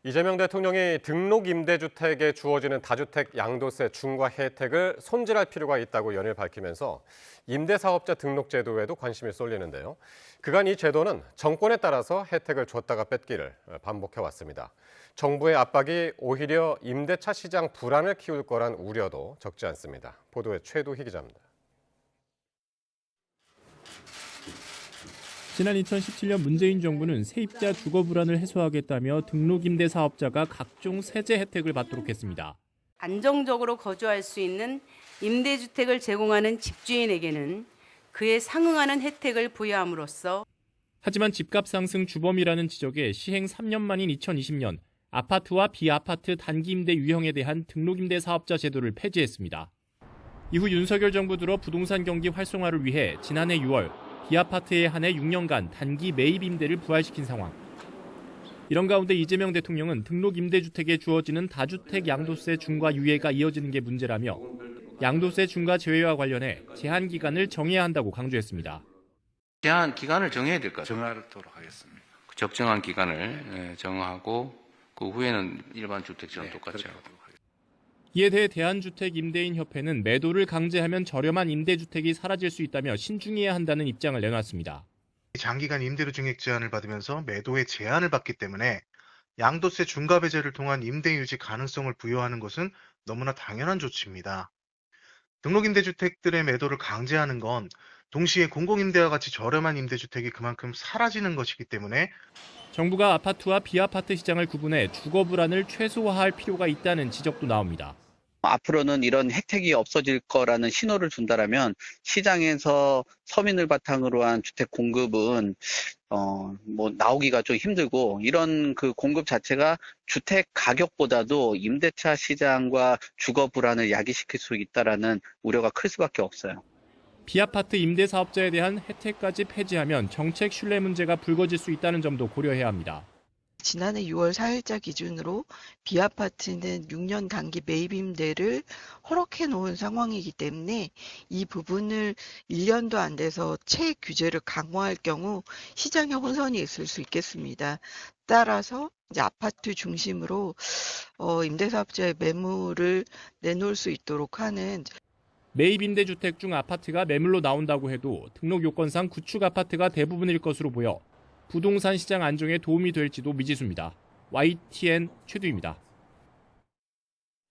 이재명 대통령이 등록 임대주택에 주어지는 다주택 양도세 중과 혜택을 손질할 필요가 있다고 연일 밝히면서 임대사업자 등록 제도에도 관심이 쏠리는데요. 그간 이 제도는 정권에 따라서 혜택을 줬다가 뺏기를 반복해왔습니다. 정부의 압박이 오히려 임대차 시장 불안을 키울 거란 우려도 적지 않습니다. 보도에 최두희 기자입니다. 지난 2017년 문재인 정부는 세입자 주거 불안을 해소하겠다며 등록임대 사업자가 각종 세제 혜택을 받도록 했습니다. 안정적으로 거주할 수 있는 임대주택을 제공하는 집주인에게는 그에 상응하는 혜택을 부여함으로써 하지만 집값 상승 주범이라는 지적에 시행 3년 만인 2020년 아파트와 비아파트 단기임대 유형에 대한 등록임대 사업자 제도를 폐지했습니다. 이후 윤석열 정부 들어 부동산 경기 활성화를 위해 지난해 6월 비아파트에 한해 6년간 단기 매입 임대를 부활시킨 상황. 이런 가운데 이재명 대통령은 등록 임대주택에 주어지는 다주택 양도세 중과 유예가 이어지는 게 문제라며 양도세 중과 제외와 관련해 제한 기간을 정해야 한다고 강조했습니다. 제한 기간을 정해야 될 것 같아요. 정하도록 하겠습니다. 적정한 기간을 정하고 그 후에는 일반 주택처럼 똑같죠. 이에 대해 대한주택임대인협회는 매도를 강제하면 저렴한 임대주택이 사라질 수 있다며 신중해야 한다는 입장을 내놨습니다. 장기간 임대료 증액 제한을 받으면서 매도에 제한을 받기 때문에 양도세 중과 배제를 통한 임대 유지 가능성을 부여하는 것은 너무나 당연한 조치입니다. 등록임대주택들의 매도를 강제하는 건 동시에 공공임대와 같이 저렴한 임대주택이 그만큼 사라지는 것이기 때문에 정부가 아파트와 비아파트 시장을 구분해 주거 불안을 최소화할 필요가 있다는 지적도 나옵니다. 앞으로는 이런 혜택이 없어질 거라는 신호를 준다라면 시장에서 서민을 바탕으로 한 주택 공급은 나오기가 좀 힘들고 이런 그 공급 자체가 주택 가격보다도 임대차 시장과 주거 불안을 야기시킬 수 있다라는 우려가 클 수밖에 없어요. 비아파트 임대 사업자에 대한 혜택까지 폐지하면 정책 신뢰 문제가 불거질 수 있다는 점도 고려해야 합니다. 지난해 6월 4일자 기준으로 비아파트는 6년 단기 매입 임대를 허락해 놓은 상황이기 때문에 이 부분을 1년도 안 돼서 채 규제를 강화할 경우 시장에 혼선이 있을 수 있겠습니다. 따라서 이제 아파트 중심으로 임대사업자의 매물을 내놓을 수 있도록 하는 매입 임대주택 중 아파트가 매물로 나온다고 해도 등록 요건상 구축 아파트가 대부분일 것으로 보여 부동산 시장 안정에 도움이 될지도 미지수입니다. YTN 최두희입니다.